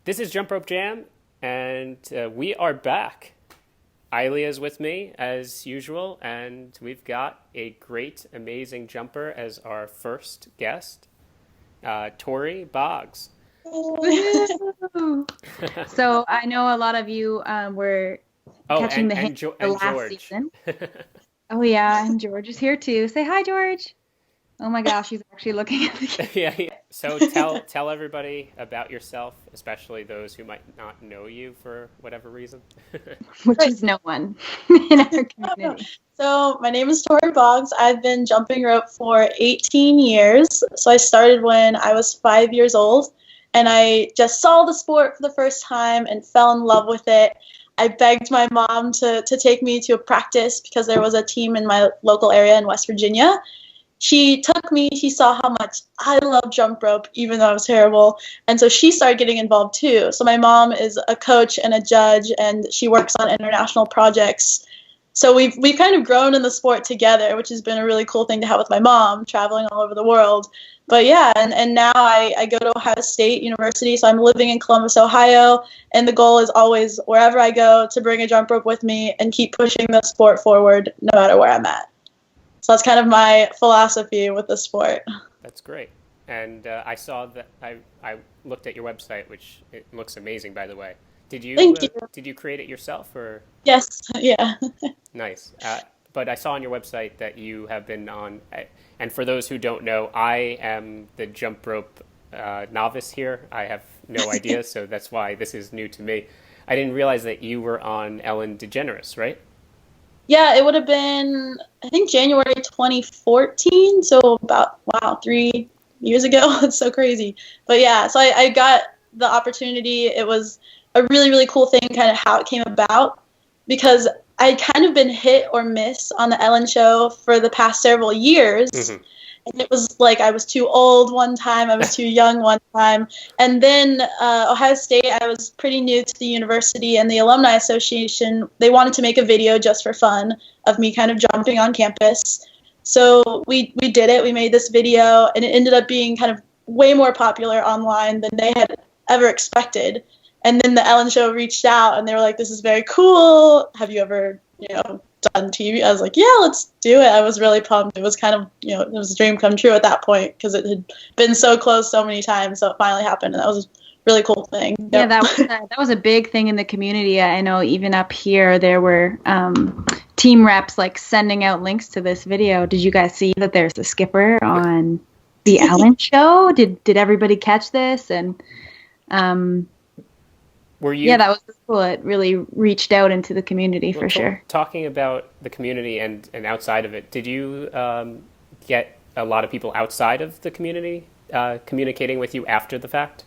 This is Jump Rope Jam, and we are back. Ilya's with me as usual, and we've got a great, amazing jumper as our first guest, Tori Boggs. So I know a lot of you were catching the hint the last George. season. Oh yeah, and George is here too. Say hi, George. Oh my gosh, he's actually looking at the camera. Yeah. So tell everybody about yourself, especially those who might not know you for whatever reason. Which is no one in our community. So my name is Tori Boggs. I've been jumping rope for 18 years. So I started when I was 5 years old, and I just saw the sport for the first time and fell in love with it. I begged my mom to take me to a practice because there was a team in my local area in West Virginia. She took me, she saw how much I love jump rope, even though I was terrible. And so she started getting involved too. So my mom is a coach and a judge, and she works on international projects. So we've kind of grown in the sport together, which has been a really cool thing to have with my mom, traveling all over the world. But yeah, and now I go to Ohio State University, so I'm living in Columbus, Ohio, and the goal is always, wherever I go, to bring a jump rope with me and keep pushing the sport forward no matter where I'm at. So that's kind of my philosophy with the sport. That's great. And I saw that I looked at your website, which it looks amazing, by the way. Did you did you create it yourself or? Yes, yeah. Nice. But I saw on your website that you have been on, and for those who don't know, I am the jump rope novice here. I have no idea, so that's why this is new to me. I didn't realize that you were on Ellen DeGeneres, right? Yeah, it would have been, I think, January 2014, so about, 3 years ago. It's so crazy. But yeah, so I got the opportunity. It was a really, really cool thing, kind of how it came about, because I'd kind of been hit or miss on the Ellen show for the past several years. Mm-hmm. And it was like I was too old one time, I was too young one time. And then Ohio State, I was pretty new to the university, and the Alumni Association, they wanted to make a video just for fun of me kind of jumping on campus. So we did it. We made this video, and it ended up being kind of way more popular online than they had ever expected. And then the Ellen show reached out, and they were like, this is very cool. Have you ever, done TV? I was like, yeah, let's do it. I was really pumped. It was kind of, it was a dream come true at that point because it had been so close so many times. So it finally happened, and that was a really cool thing. Yeah, that was a big thing in the community. I know even up here there were team reps like sending out links to this video. Did you guys see that there's a skipper on the Ellen show? Did everybody catch this? And were you? Yeah, that was cool. It really reached out into the community for sure. Talking about the community and outside of it, did you get a lot of people outside of the community communicating with you after the fact?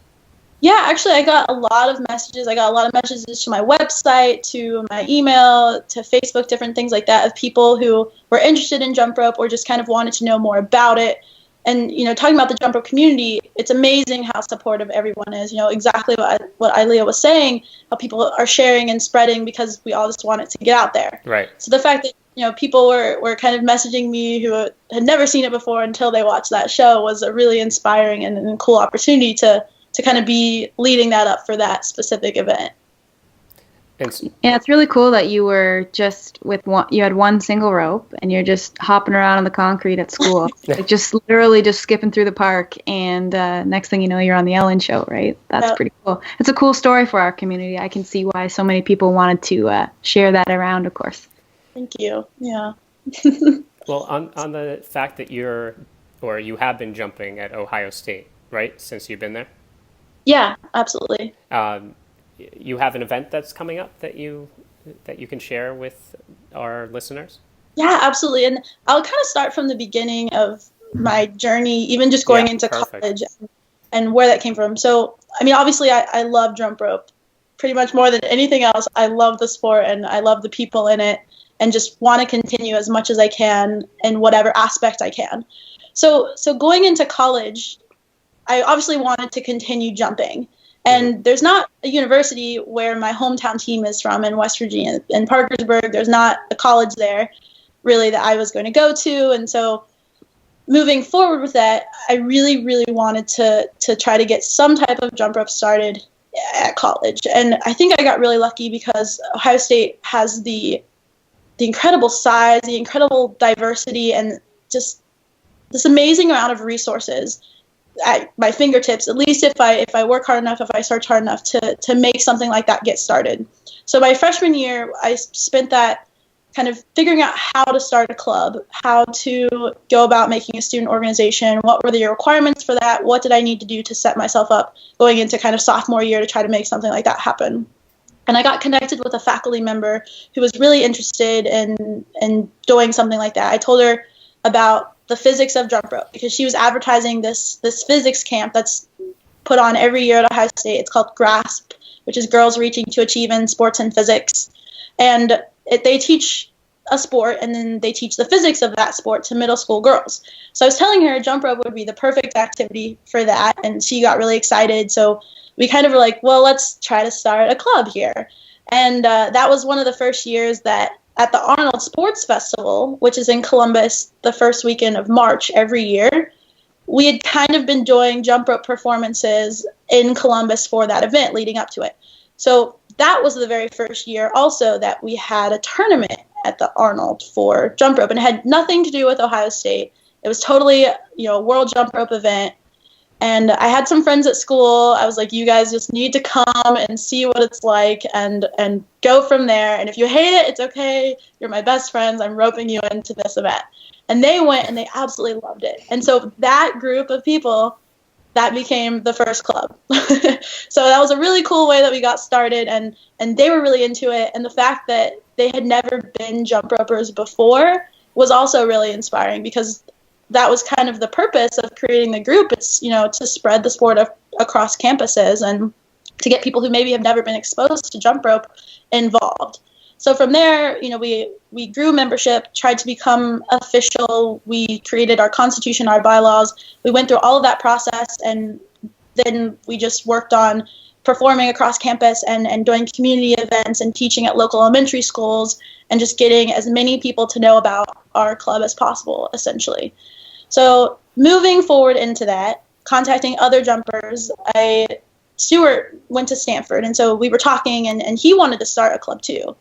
Yeah, actually, I got a lot of messages. I got a lot of messages to my website, to my email, to Facebook, different things like that, of people who were interested in jump rope or just kind of wanted to know more about it. And, talking about the jump rope community, it's amazing how supportive everyone is. Exactly what Ilya was saying, how people are sharing and spreading because we all just want it to get out there. Right. So the fact that, people were kind of messaging me who had never seen it before until they watched that show was a really inspiring and cool opportunity to kind of be leading that up for that specific event. Yeah, it's really cool that you were just you had one single rope and you're just hopping around on the concrete at school. Like just literally just skipping through the park, and next thing you know, you're on the Ellen show, right? That's pretty cool. It's a cool story for our community. I can see why so many people wanted to share that around, of course. Thank you. Yeah. Well, on the fact that you have been jumping at Ohio State, right, since you've been there? Yeah, absolutely. You have an event that's coming up that you can share with our listeners? Yeah, absolutely. And I'll kind of start from the beginning of my journey, even just going into college and where that came from. So, obviously I love jump rope pretty much more than anything else. I love the sport and I love the people in it and just want to continue as much as I can in whatever aspect I can. So going into college, I obviously wanted to continue jumping. And there's not a university where my hometown team is from in West Virginia. In Parkersburg, there's not a college there really that I was going to go to. And so moving forward with that, I really, really wanted to try to get some type of jump rope started at college. And I think I got really lucky because Ohio State has the incredible size, the incredible diversity, and just this amazing amount of resources at my fingertips, at least if I work hard enough, if I search hard enough to make something like that get started. So my freshman year, I spent that kind of figuring out how to start a club, how to go about making a student organization, what were the requirements for that, what did I need to do to set myself up going into kind of sophomore year to try to make something like that happen. And I got connected with a faculty member who was really interested in doing something like that. I told her about the physics of jump rope because she was advertising this physics camp that's put on every year at Ohio State. It's called GRASP, which is Girls Reaching to Achieve in Sports and Physics. And they teach a sport, and then they teach the physics of that sport to middle school girls. So I was telling her jump rope would be the perfect activity for that, and she got really excited. So we kind of were like, well, let's try to start a club here. And that was one of the first years that at the Arnold Sports Festival, which is in Columbus the first weekend of March every year, we had kind of been doing jump rope performances in Columbus for that event leading up to it. So that was the very first year also that we had a tournament at the Arnold for jump rope, and it had nothing to do with Ohio State. It was totally, a world jump rope event. And I had some friends at school. I was like, you guys just need to come and see what it's like and go from there. And if you hate it, it's okay. You're my best friends. I'm roping you into this event. And they went and they absolutely loved it. And so that group of people, that became the first club. So that was a really cool way that we got started, and they were really into it. And the fact that they had never been jump ropers before was also really inspiring because that was kind of the purpose of creating the group. It's, to spread the sport across campuses and to get people who maybe have never been exposed to jump rope involved. So from there, we grew membership, tried to become official. We created our constitution, our bylaws. We went through all of that process, and then we just worked on performing across campus and doing community events and teaching at local elementary schools and just getting as many people to know about our club as possible, essentially. So moving forward into that, contacting other jumpers, Stuart went to Stanford, and so we were talking, and he wanted to start a club too.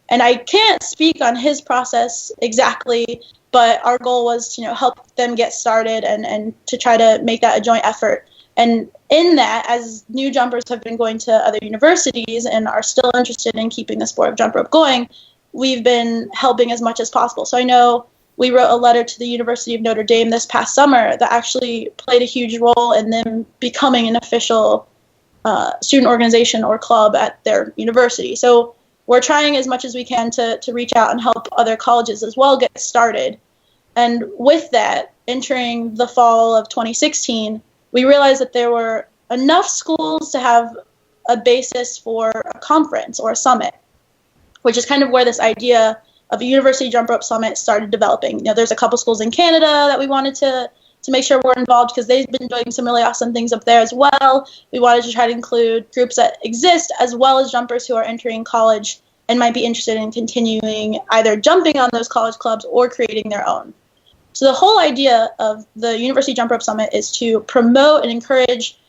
And I can't speak on his process exactly, but our goal was to help them get started and to try to make that a joint effort. And in that, as new jumpers have been going to other universities and are still interested in keeping the sport of jump rope going, we've been helping as much as possible. So I know we wrote a letter to the University of Notre Dame this past summer that actually played a huge role in them becoming an official student organization or club at their university. So we're trying as much as we can to reach out and help other colleges as well get started. And with that, entering the fall of 2016, we realized that there were enough schools to have a basis for a conference or a summit, which is kind of where this idea of a university jump rope summit started developing. There's a couple schools in Canada that we wanted to make sure we're involved because they've been doing some really awesome things up there as well. We wanted to try to include groups that exist as well as jumpers who are entering college and might be interested in continuing either jumping on those college clubs or creating their own. So the whole idea of the University Jump Rope Summit is to promote and encourage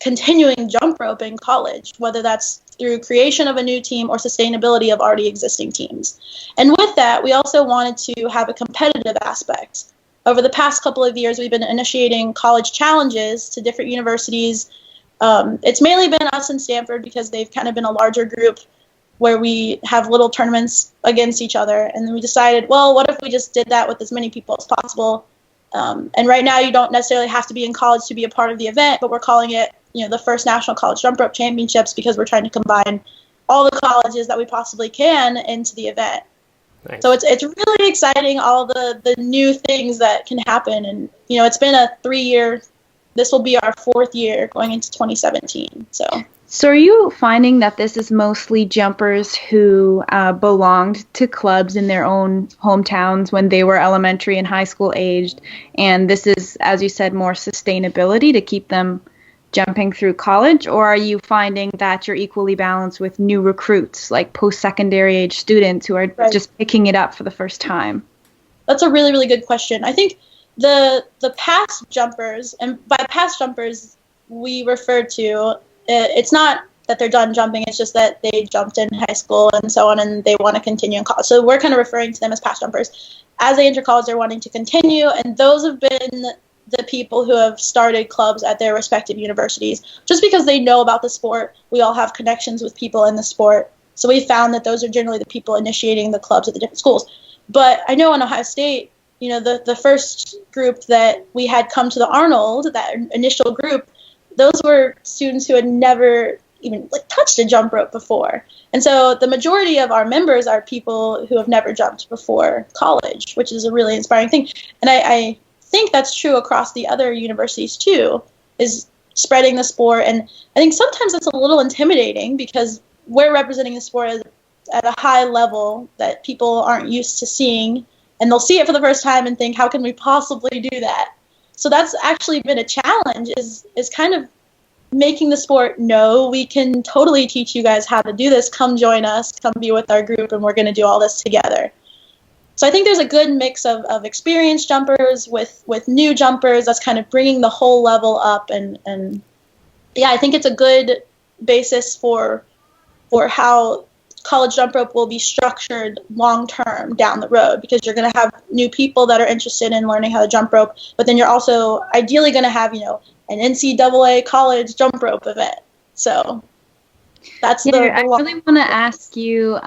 continuing jump rope in college, whether that's through creation of a new team or sustainability of already existing teams. And with that, we also wanted to have a competitive aspect. Over the past couple of years, we've been initiating college challenges to different universities. It's mainly been us and Stanford because they've kind of been a larger group where we have little tournaments against each other. And then we decided, well, what if we just did that with as many people as possible? And right now you don't necessarily have to be in college to be a part of the event, but we're calling it, the first National College Jump Rope Championships because we're trying to combine all the colleges that we possibly can into the event. Nice. So it's really exciting, all the new things that can happen. And, it's been a 3-year, this will be our 4th year going into 2017. So are you finding that this is mostly jumpers who belonged to clubs in their own hometowns when they were elementary and high school aged, and this is, as you said, more sustainability to keep them jumping through college, or are you finding that you're equally balanced with new recruits, like post-secondary age students who are just picking it up for the first time? That's a really, really good question. I think the past jumpers, and by past jumpers we refer to it's not that they're done jumping, it's just that they jumped in high school and so on, and they want to continue in college. So we're kind of referring to them as past jumpers. As they enter college, they're wanting to continue, and those have been the people who have started clubs at their respective universities. Just because they know about the sport, we all have connections with people in the sport. So we found that those are generally the people initiating the clubs at the different schools. But I know in Ohio State, the first group that we had come to the Arnold, that initial group, those were students who had never even touched a jump rope before. And so the majority of our members are people who have never jumped before college, which is a really inspiring thing. And I think that's true across the other universities too, is spreading the sport. And I think sometimes it's a little intimidating because we're representing the sport at a high level that people aren't used to seeing, and they'll see it for the first time and think, how can we possibly do that? So that's actually been a challenge, is kind of making the sport know we can totally teach you guys how to do this. Come join us, come be with our group, and we're going to do all this together. So I think there's a good mix of experienced jumpers with new jumpers that's kind of bringing the whole level up. And yeah, I think it's a good basis for how college jump rope will be structured long term down the road, because you're going to have new people that are interested in learning how to jump rope, but then you're also ideally going to have, an NCAA college jump rope event. So that's I really want to ask you,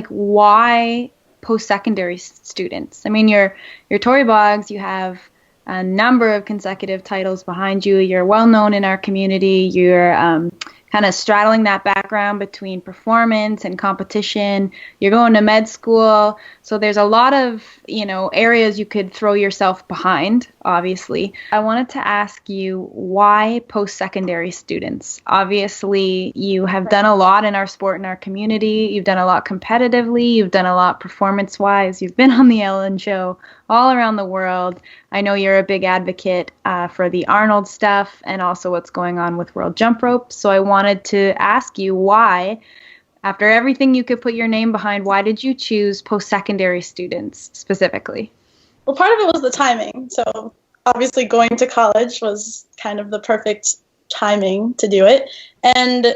why post-secondary students? I mean, you're Tori Boggs, you have a number of consecutive titles behind you. You're well known in our community. You're kind of straddling that background between performance and competition. You're going to med school. So there's a lot of, areas you could throw yourself behind, obviously. I wanted to ask you, why post-secondary students? Obviously, you have done a lot in our sport and our community. You've done a lot competitively. You've done a lot performance-wise. You've been on the Ellen Show all around the world. I know you're a big advocate for the Arnold stuff and also what's going on with World Jump Rope. So I wanted to ask you, why, after everything you could put your name behind, why did you choose post-secondary students specifically? Well, part of it was the timing. So obviously going to college was kind of the perfect timing to do it. And,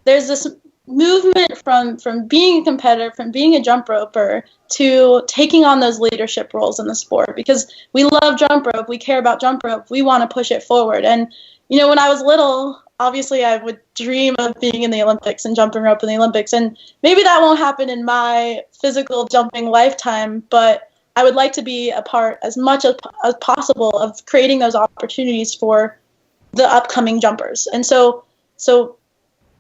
there's this movement from being a competitor, from being a jump roper, to taking on those leadership roles in the sport, because we love jump rope, we care about jump rope, we want to push it forward. And when I was little, obviously I would dream of being in the Olympics and jumping rope in the Olympics, and maybe that won't happen in my physical jumping lifetime, but I would like to be a part as much as possible of creating those opportunities for the upcoming jumpers. And so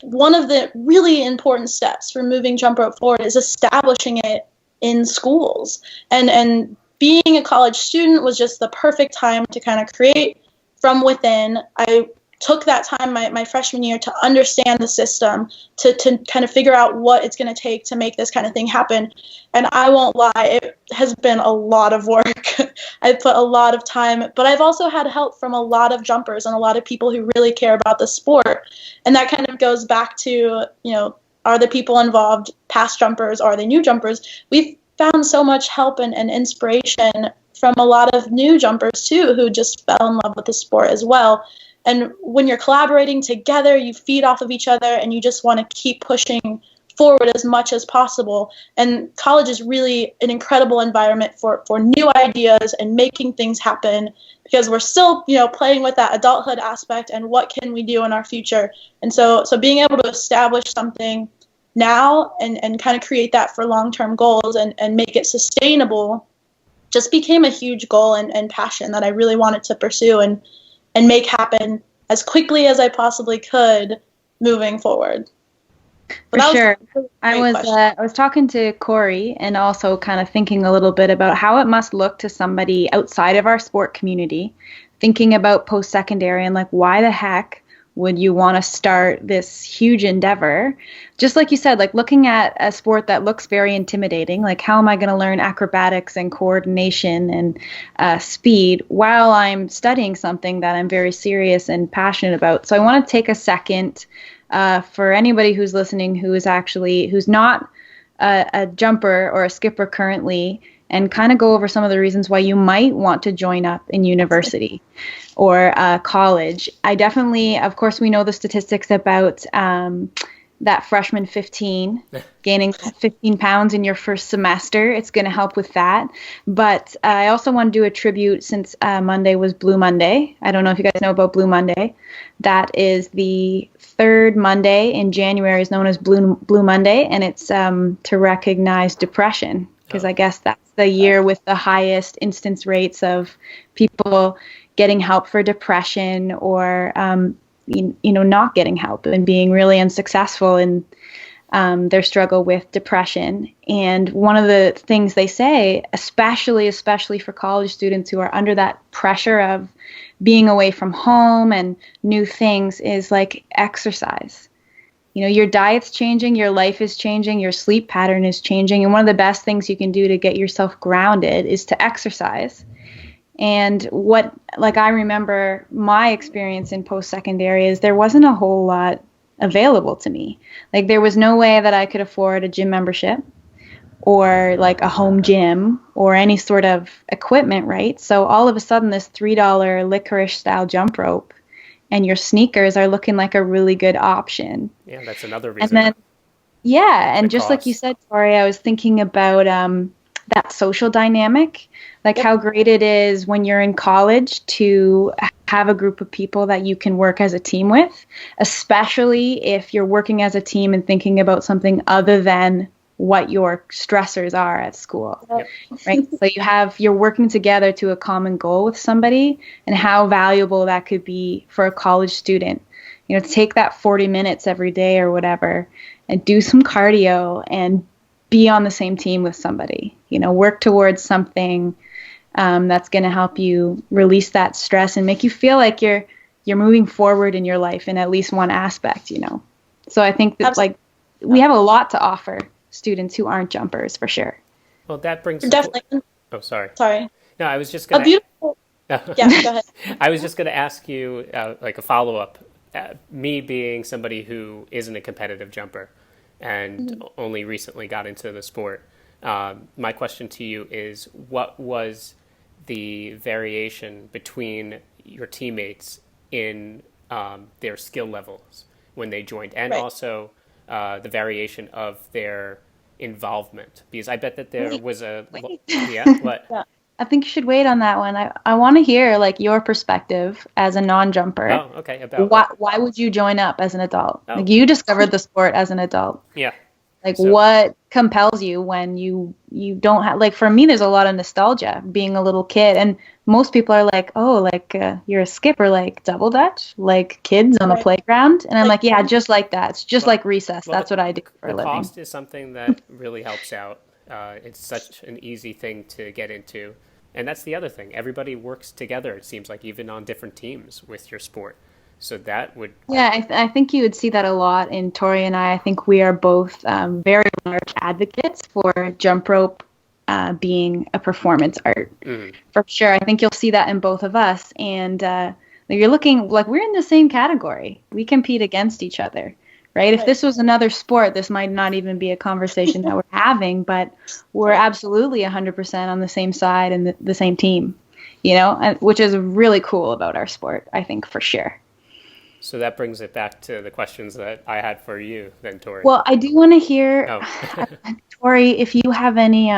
one of the really important steps for moving jump rope forward is establishing it in schools. And being a college student was just the perfect time to kind of create from within. I took that time my freshman year to understand the system, to kind of figure out what it's going to take to make this kind of thing happen. And I won't lie, it has been a lot of work. I've put a lot of time, but I've also had help from a lot of jumpers and a lot of people who really care about the sport. And that kind of goes back to, are the people involved past jumpers? Or are they new jumpers? We've found so much help and inspiration from a lot of new jumpers too, who just fell in love with the sport as well. And when you're collaborating together, you feed off of each other, and you just want to keep pushing forward as much as possible. And college is really an incredible environment for new ideas and making things happen, because we're still, playing with that adulthood aspect and what can we do in our future. And so being able to establish something now and kind of create that for long-term goals and make it sustainable just became a huge goal and passion that I really wanted to pursue and make happen as quickly as I possibly could moving forward. For sure. I was talking to Cory and also kind of thinking a little bit about how it must look to somebody outside of our sport community, thinking about post-secondary and why the heck would you want to start this huge endeavor? Just like you said, looking at a sport that looks very intimidating, how am I going to learn acrobatics and coordination and speed while I'm studying something that I'm very serious and passionate about? So I want to take a second for anybody who's listening who's not a jumper or a skipper currently, and kind of go over some of the reasons why you might want to join up in university or college. I definitely, of course, we know the statistics about that freshman 15 gaining 15 pounds in your first semester. It's going to help with that. But I also want to do a tribute, since Monday was Blue Monday. I don't know if you guys know about Blue Monday. That is the third Monday in January, is known as Blue Monday, and it's to recognize depression, because I guess that's the year with the highest instance rates of people getting help for depression, or not getting help and being really unsuccessful in their struggle with depression. And one of the things they say, especially for college students who are under that pressure of being away from home and new things, is like exercise. Your diet's changing, your life is changing, your sleep pattern is changing. And one of the best things you can do to get yourself grounded is to exercise. And I remember my experience in post-secondary is there wasn't a whole lot available to me. Like, there was no way that I could afford a gym membership or like a home gym or any sort of equipment, right? So all of a sudden, this $3 licorice style jump rope and your sneakers are looking like a really good option. Yeah, that's another reason. And then, and just like you said, Tori, I was thinking about that social dynamic, like how great it is when you're in college to have a group of people that you can work as a team with, especially if you're working as a team and thinking about something other than what your stressors are at school, right? So you're working together to a common goal with somebody, and how valuable that could be for a college student, to take that 40 minutes every day or whatever and do some cardio and be on the same team with somebody, work towards something that's going to help you release that stress and make you feel like you're moving forward in your life in at least one aspect, So I think that we have a lot to offer students who aren't jumpers, for sure. Well, that brings definitely. Oh, sorry. No, I was just going to. Beautiful. Yeah, go ahead. I was just going to ask you like a follow-up. Me being somebody who isn't a competitive jumper and only recently got into the sport, my question to you is, what was the variation between your teammates in their skill levels when they joined, and also the variation of their involvement? Because I bet that there was a... What? Yeah. I think you should wait on that one. I want to hear like your perspective as a non-jumper. Oh, okay. About why would you join up as an adult? Oh. Like, you discovered the sport as an adult. Yeah. Like, what compels you when you don't have, like, for me, there's a lot of nostalgia being a little kid. And most people are like, oh, like, you're a skipper, like double dutch, like kids on the playground. And I'm like, yeah, just like that. It's just like recess. That's what I do for a living. The cost is something that really helps out. It's such an easy thing to get into. And that's the other thing. Everybody works together, it seems like, even on different teams with your sport. So that would... Yeah, I think you would see that a lot in Tori and I. I think we are both very large advocates for jump rope being a performance art. For sure. I think you'll see that in both of us. And you're looking like we're in the same category. We compete against each other, right? If this was another sport, this might not even be a conversation that we're having, but we're absolutely 100% on the same side and the same team, which is really cool about our sport, I think, for sure. So that brings it back to the questions that I had for you then, Tori. Well, I do want to hear, Tori, if you have any,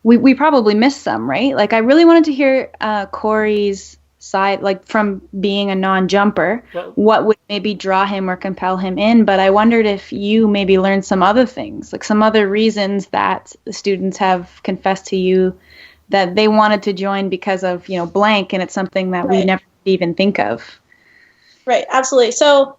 we probably missed some, right? Like, I really wanted to hear Cory's side, like from being a non-jumper, what would maybe draw him or compel him in. But I wondered if you maybe learned some other things, like some other reasons that the students have confessed to you that they wanted to join because of, blank, and it's something that we never even think of. Right, absolutely. So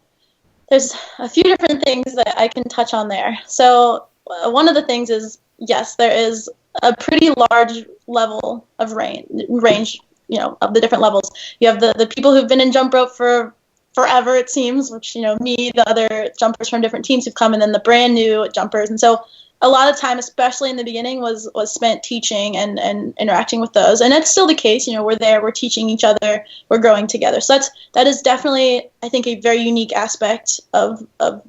there's a few different things that I can touch on there. So one of the things is, yes, there is a pretty large level of range, of the different levels. You have the people who've been in jump rope for forever, it seems, which, me, the other jumpers from different teams who've come, and then the brand new jumpers. And so a lot of time, especially in the beginning, was spent teaching and interacting with those. And that's still the case. We're there, we're teaching each other, we're growing together. So that is definitely, I think, a very unique aspect of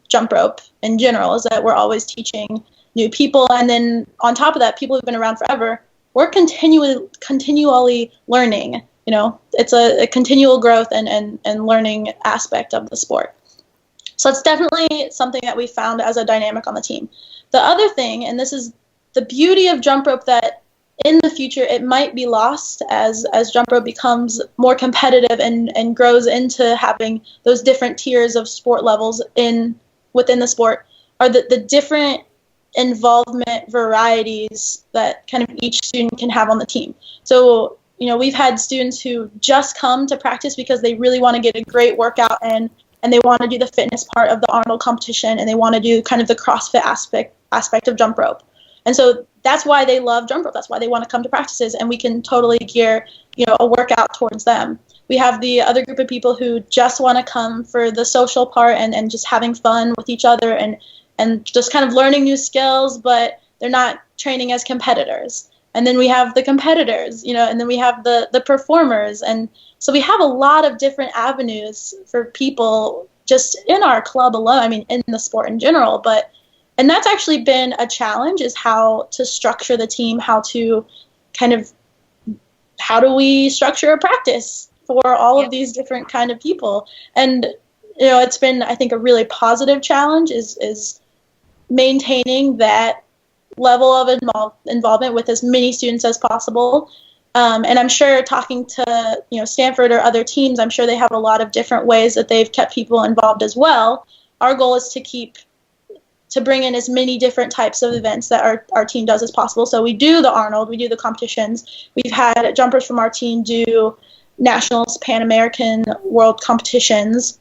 jump rope in general, is that we're always teaching new people. And then on top of that, people who've been around forever, we're continually learning. It's a continual growth and learning aspect of the sport. So it's definitely something that we found as a dynamic on the team. The other thing, and this is the beauty of jump rope, that in the future it might be lost as jump rope becomes more competitive and grows into having those different tiers of sport levels within the sport, are the different involvement varieties that kind of each student can have on the team. So, we've had students who just come to practice because they really want to get a great workout in, and they want to do the fitness part of the Arnold competition, and they want to do kind of the CrossFit aspect of jump rope. And so that's why they love jump rope. That's why they want to come to practices, and we can totally gear, a workout towards them. We have the other group of people who just want to come for the social part and just having fun with each other and just kind of learning new skills, but they're not training as competitors. And then we have the competitors, and then we have the performers. And so we have a lot of different avenues for people just in our club alone, I mean, in the sport in general. And that's actually been a challenge, is how to structure the team, how do we structure a practice for all of these different kind of people. And, it's been, I think, a really positive challenge is maintaining that level of involvement with as many students as possible. And I'm sure talking to, Stanford or other teams, I'm sure they have a lot of different ways that they've kept people involved as well. Our goal is to bring in as many different types of events that our team does as possible. So we do the Arnold, we do the competitions. We've had jumpers from our team do nationals, Pan American, world competitions.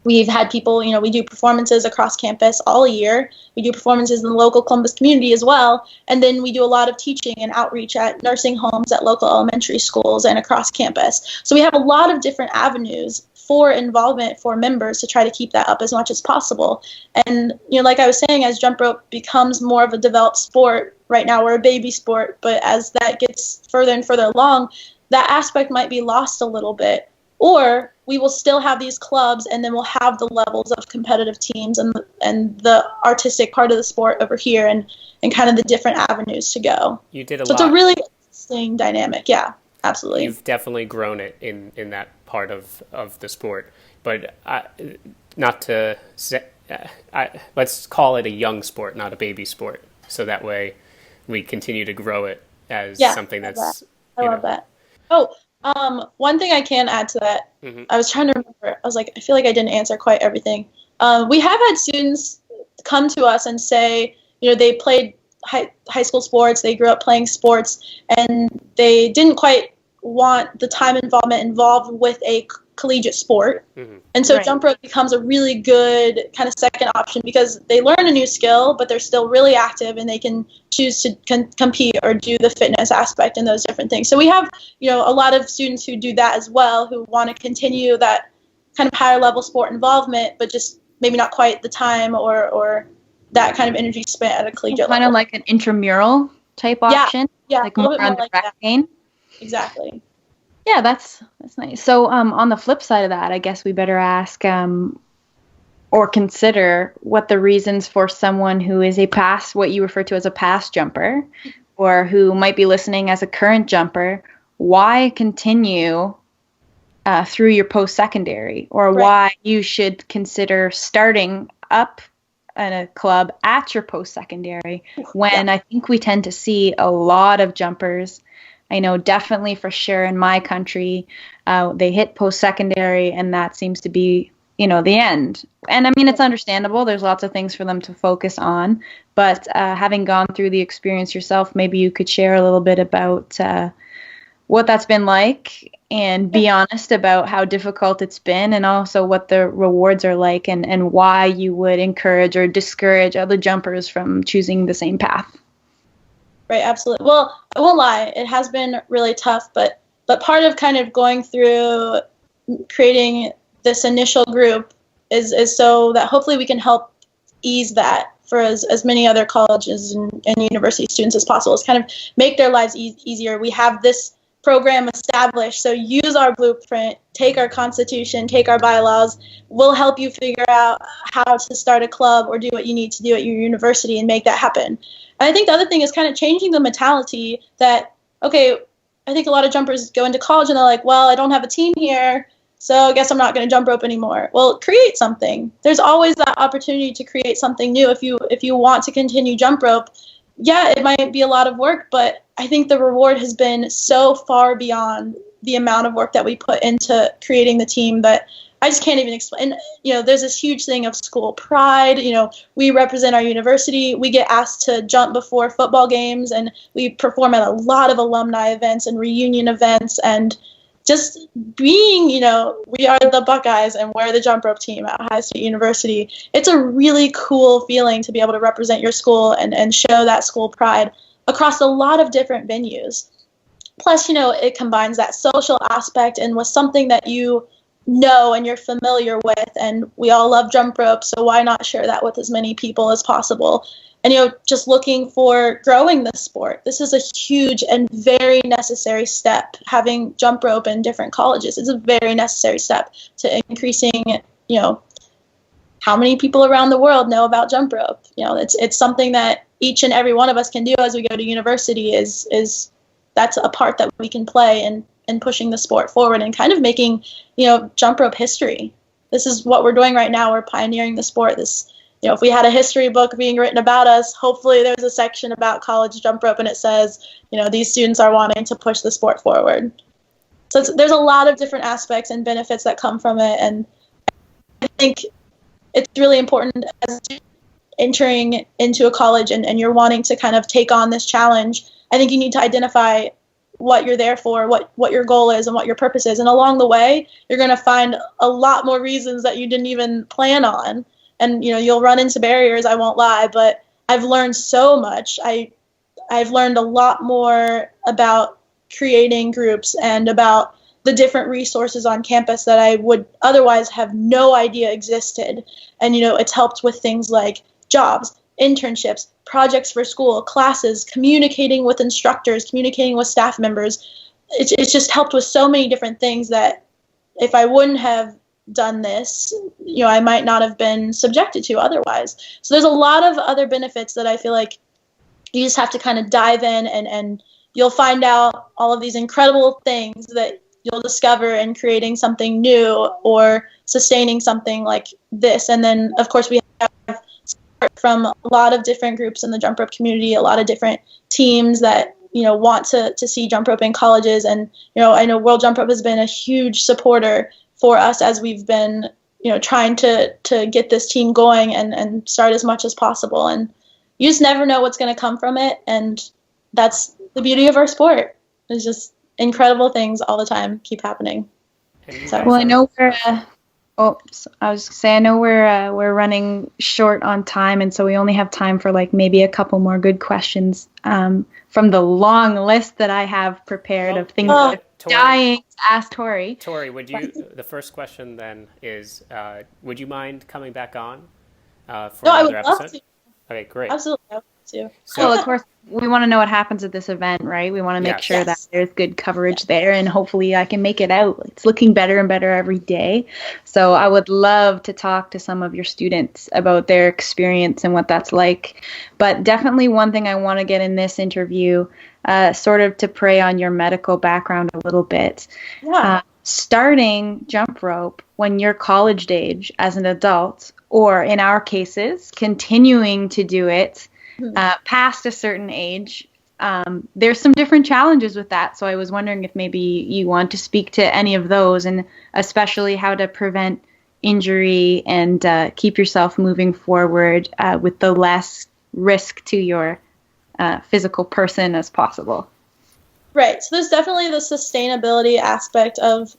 We've had people, we do performances across campus all year. We do performances in the local Columbus community as well. And then we do a lot of teaching and outreach at nursing homes, at local elementary schools, and across campus. So we have a lot of different avenues for involvement for members to try to keep that up as much as possible. And, like I was saying, as jump rope becomes more of a developed sport, right now we're a baby sport, but as that gets further and further along, that aspect might be lost a little bit. Or we will still have these clubs, and then we'll have the levels of competitive teams and the artistic part of the sport over here, and kind of the different avenues to go. You did a lot. So it's a really interesting dynamic. Yeah, absolutely. You've definitely grown it in that part of the sport. But not to say, let's call it a young sport, not a baby sport. So that way we continue to grow it as something that's... I love that. Oh, one thing I can add to that, I was trying to remember. I was like, I feel like I didn't answer quite everything. We have had students come to us and say, they played high school sports, they grew up playing sports, and they didn't quite want the time involved with a collegiate sport. And so jump rope becomes a really good kind of second option, because they learn a new skill, but they're still really active, and they can choose to compete or do the fitness aspect and those different things. So we have, a lot of students who do that as well, who want to continue that kind of higher level sport involvement, but just maybe not quite the time or that kind of energy spent at a collegiate level. Kind of like an intramural type option. Yeah, like more on the rec game. Exactly. Yeah, that's nice. So on the flip side of that, I guess we better ask or consider what the reasons for someone who is what you refer to as a past jumper, or who might be listening as a current jumper, why continue through your post-secondary, or why you should consider starting up in a club at your post-secondary, when I think we tend to see a lot of jumpers. I know definitely for sure in my country, they hit post-secondary, and that seems to be, the end. And I mean, it's understandable. There's lots of things for them to focus on. But having gone through the experience yourself, maybe you could share a little bit about what that's been like, and be honest about how difficult it's been, and also what the rewards are like, and why you would encourage or discourage other jumpers from choosing the same path. Right, absolutely. Well, I won't lie, it has been really tough, but part of kind of going through creating this initial group is so that hopefully we can help ease that for as many other colleges and university students as possible. Is kind of make their lives easier. We have this program established. So use our blueprint, take our constitution, take our bylaws. We'll help you figure out how to start a club or do what you need to do at your university and make that happen. And I think the other thing is kind of changing the mentality that, okay, I think a lot of jumpers go into college and they're like, well, I don't have a team here, so I guess I'm not going to jump rope anymore. Well, create something. There's always that opportunity to create something new. If you want to continue jump rope, yeah, it might be a lot of work, but I think the reward has been so far beyond the amount of work that we put into creating the team that I just can't even explain. And, there's this huge thing of school pride. We represent our university. We get asked to jump before football games, and we perform at a lot of alumni events and reunion events. And just being, we are the Buckeyes and we're the jump rope team at Ohio State University. It's a really cool feeling to be able to represent your school and show that school pride across a lot of different venues. Plus, it combines that social aspect and with something that you know and you're familiar with. And we all love jump rope, so why not share that with as many people as possible? And, just looking for growing the sport. This is a huge and very necessary step. Having jump rope in different colleges is a very necessary step to increasing, how many people around the world know about jump rope. It's something that each and every one of us can do as we go to university is that's a part that we can play in pushing the sport forward and kind of making, jump rope history. This is what we're doing right now. We're pioneering the sport. If we had a history book being written about us, hopefully there's a section about college jump rope and it says, these students are wanting to push the sport forward. So there's a lot of different aspects and benefits that come from it. And I think it's really important as entering into a college and you're wanting to kind of take on this challenge. I think you need to identify what you're there for, what your goal is and what your purpose is. And along the way, you're going to find a lot more reasons that you didn't even plan on. And, you'll run into barriers, I won't lie, but I've learned so much. I've learned a lot more about creating groups and about the different resources on campus that I would otherwise have no idea existed. And, it's helped with things like jobs, internships, projects for school, classes, communicating with instructors, communicating with staff members. It's just helped with so many different things that if I wouldn't have done this, I might not have been subjected to otherwise. So there's a lot of other benefits that I feel like you just have to kind of dive in and you'll find out all of these incredible things that you'll discover in creating something new or sustaining something like this. And then, of course, we have support from a lot of different groups in the jump rope community, a lot of different teams that want to see jump rope in colleges. And I know World Jump Rope has been a huge supporter for us as we've been, trying to get this team going and start as much as possible. And you just never know what's going to come from it. And that's the beauty of our sport. It's just incredible things all the time keep happening. Well, I know I know we're running short on time, and so we only have time for maybe a couple more good questions from the long list that I have prepared of things that are dying to ask Tori. Tori, the first question then is, would you mind coming back on for another episode? Love to. Okay, great. Absolutely, I would love to. So, of course, we want to know what happens at this event, right? We want to make sure that there's good coverage there, and hopefully I can make it out. It's looking better and better every day. So I would love to talk to some of your students about their experience and what that's like. But definitely one thing I want to get in this interview, sort of to prey on your medical background a little bit. Yeah. Starting jump rope when you're college age as an adult, or in our cases, continuing to do it past a certain age, there's some different challenges with that. So I was wondering if maybe you want to speak to any of those, and especially how to prevent injury and keep yourself moving forward with the less risk to your physical person as possible. Right. So there's definitely the sustainability aspect of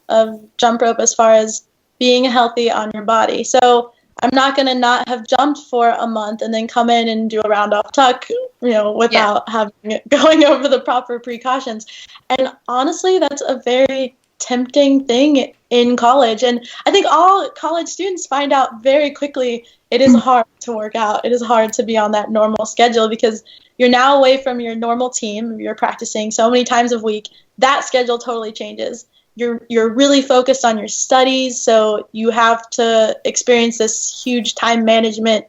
jump rope as far as being healthy on your body. So I'm not going to not have jumped for a month and then come in and do a round off tuck, without going over the proper precautions. And honestly, that's a very tempting thing in college. And I think all college students find out very quickly it is hard to work out. It is hard to be on that normal schedule because you're now away from your normal team. You're practicing so many times a week. that schedule totally changes. You're really focused on your studies, so you have to experience this huge time management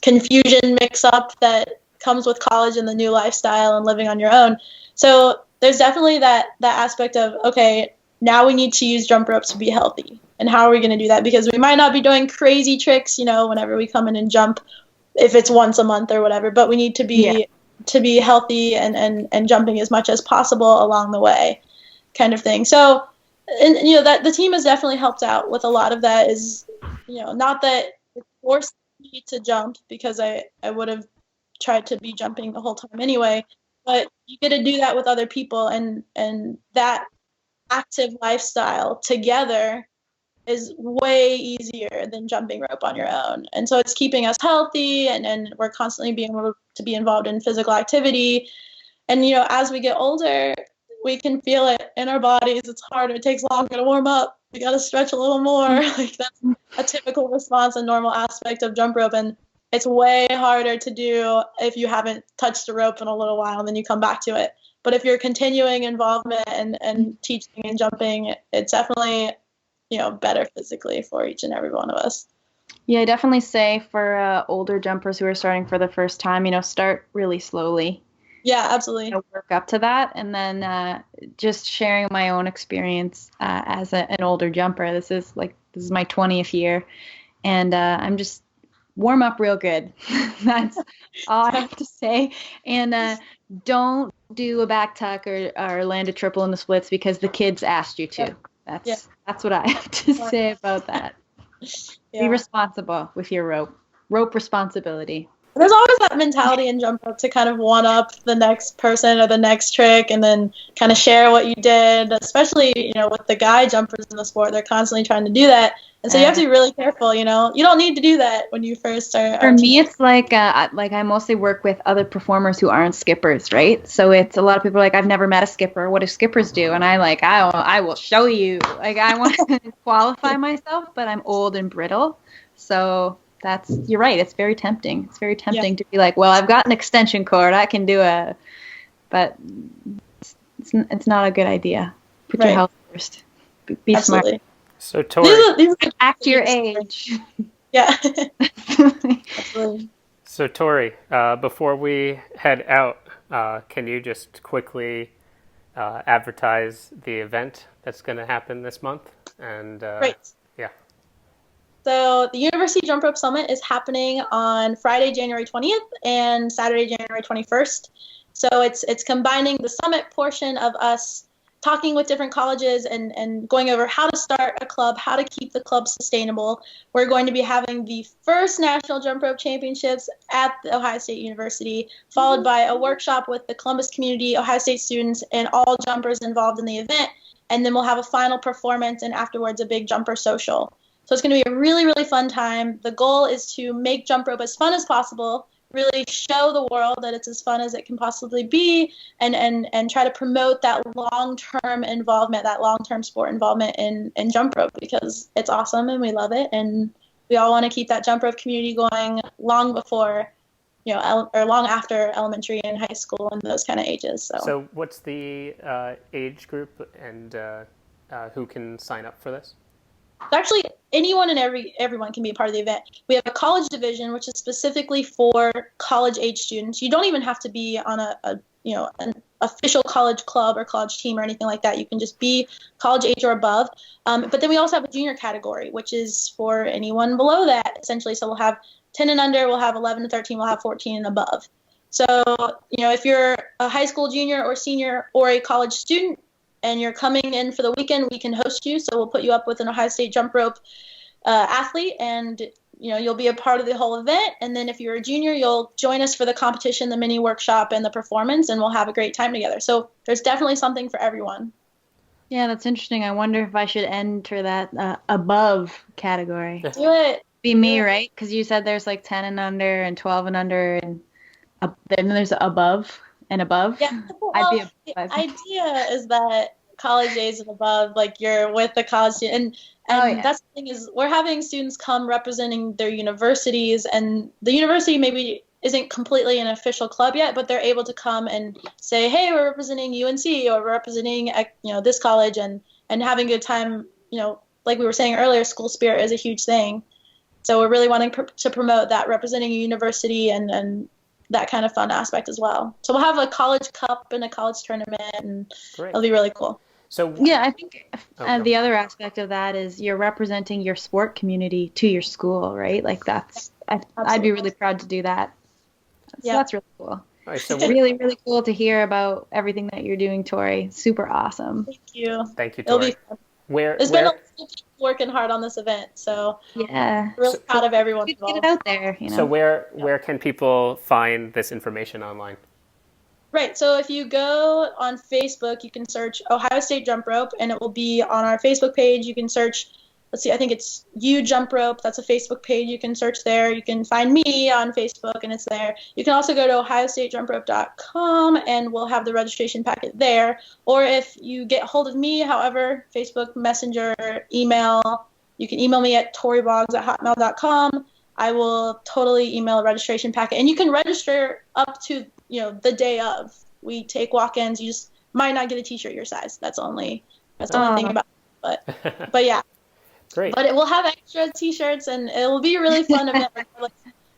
confusion mix-up that comes with college and the new lifestyle and living on your own. So there's definitely that aspect of, okay, now we need to use jump ropes to be healthy. And how are we going to do that? Because we might not be doing crazy tricks, whenever we come in and jump, if it's once a month or whatever, but we need to be healthy and jumping as much as possible along the way, kind of thing. So, and that the team has definitely helped out with a lot of that. Is not that it forced me to jump, because I would have tried to be jumping the whole time anyway, but you get to do that with other people, and that active lifestyle together is way easier than jumping rope on your own. And so it's keeping us healthy, and we're constantly being able to be involved in physical activity. And as we get older, we can feel it in our bodies. It's harder. It takes longer to warm up. We got to stretch a little more. Like, that's a typical response and normal aspect of jump rope. And it's way harder to do if you haven't touched the rope in a little while and then you come back to it. But if you're continuing involvement and teaching and jumping, it's definitely, better physically for each and every one of us. Yeah, I definitely say for older jumpers who are starting for the first time, start really slowly. Yeah, absolutely. Work up to that. And then just sharing my own experience as an older jumper. This is my 20th year. And I'm just warm up real good. That's all I have to say. And don't do a back tuck or land a triple in the splits because the kids asked you to. That's what I have to say about that. Yeah. Be responsible with your rope responsibility. There's always that mentality in jump rope to kind of one up the next person or the next trick, and then kind of share what you did, especially, with the guy jumpers in the sport. They're constantly trying to do that. And so you have to be really careful, You don't need to do that when you first start. For me, it's like I mostly work with other performers who aren't skippers, right? So it's a lot of people are like, I've never met a skipper. What do skippers do? And I will show you. I want to qualify myself, but I'm old and brittle. So you're right. It's very tempting. It's very tempting to be like, well, I've got an extension cord. I can do but it's not a good idea. Put your health first. Be Absolutely. Smart. So Tori, act your age. Yeah. Absolutely. So Tori, before we head out, can you just quickly advertise the event that's going to happen this month? And Right. Yeah. So the University Jump Rope Summit is happening on Friday, January 20th and Saturday, January 21st. So it's combining the summit portion of us talking with different colleges and going over how to start a club, how to keep the club sustainable. We're going to be having the first National Jump Rope Championships at the Ohio State University, followed by a workshop with the Columbus community, Ohio State students, and all jumpers involved in the event. And then we'll have a final performance and afterwards a big jumper social. So it's going to be a really, really fun time. The goal is to make jump rope as fun as possible, really show the world that it's as fun as it can possibly be, and try to promote that long-term involvement, that long-term sport involvement in jump rope, because it's awesome and we love it, and we all want to keep that jump rope community going long before, or long after elementary and high school and those kind of ages. So what's the age group and who can sign up for this? Actually, anyone and everyone can be a part of the event. We have a college division, which is specifically for college-age students. You don't even have to be on an official college club or college team or anything like that. You can just be college age or above. But then we also have a junior category, which is for anyone below that, essentially. So we'll have 10 and under, we'll have 11 to 13, we'll have 14 and above. So, if you're a high school junior or senior or a college student, and you're coming in for the weekend, we can host you. So we'll put you up with an Ohio State jump rope athlete, and you'll be a part of the whole event. And then if you're a junior, you'll join us for the competition, the mini workshop, and the performance, and we'll have a great time together. So there's definitely something for everyone. Yeah, that's interesting. I wonder if I should enter that above category. Do it. Be me, right? Because you said there's like 10 and under and 12 and under, and then there's above and above. Yeah. Well, the idea is that college days and above, like you're with the college student, and that's the thing is we're having students come representing their universities, and the university maybe isn't completely an official club yet, but they're able to come and say, hey, we're representing UNC, or we're representing, this college, and having a good time. Like we were saying earlier, school spirit is a huge thing. So we're really wanting to promote that, representing a university and that kind of fun aspect as well. So we'll have a college cup and a college tournament, and it'll be really cool. So yeah, I think the other aspect of that is you're representing your sport community to your school, right? Like I'd be really proud to do that. So that's really cool. Right, so really, really cool to hear about everything that you're doing, Tori. Super awesome. Thank you. Thank you, It'll Tori. be fun. There's been a lot of people working hard on this event, so really proud of everyone involved. Get it out there. So where can people find this information online? Right, so if you go on Facebook, you can search Ohio State Jump Rope, and it will be on our Facebook page. You can search, I think it's You Jump Rope. That's a Facebook page. You can search there. You can find me on Facebook, and it's there. You can also go to ohiostatejumprope.com, and we'll have the registration packet there. Or if you get hold of me, however, Facebook, Messenger, email, you can email me at toriboggs@hotmail.com. I will totally email a registration packet. And you can register up to the day of. We take walk-ins. You just might not get a t-shirt your size. That's the only thing about it. But yeah. Great. But it will have extra t-shirts, and it will be a really fun event.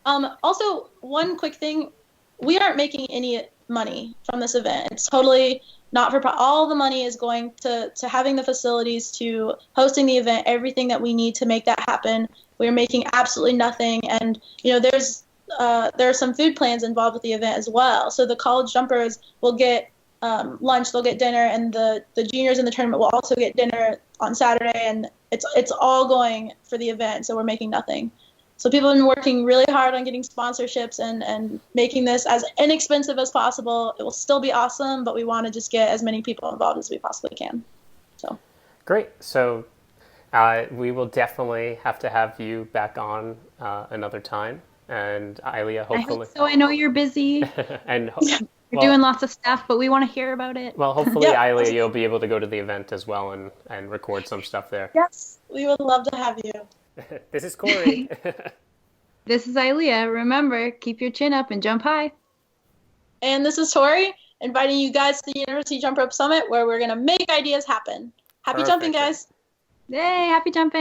Also, one quick thing, we aren't making any money from this event. It's totally not for profit. All the money is going to having the facilities, to hosting the event, everything that we need to make that happen. We're making absolutely nothing, and there are some food plans involved with the event as well. So the college jumpers will get lunch, they'll get dinner, and the juniors in the tournament will also get dinner on Saturday, and it's all going for the event, so we're making nothing. So people have been working really hard on getting sponsorships and making this as inexpensive as possible. It will still be awesome, but we want to just get as many people involved as we possibly can. So great. So we will definitely have to have you back on another time. And Ilea, hopefully. I hope so. I know you're busy. And you're doing lots of stuff, but we want to hear about it. Well, hopefully, Ilea, you'll be able to go to the event as well and record some stuff there. Yes, we would love to have you. This is Cory. This is Ilea. Remember, keep your chin up and jump high. And this is Tori, inviting you guys to the University Jump Rope Summit, where we're going to make ideas happen. Happy jumping, guys. Yay, happy jumping.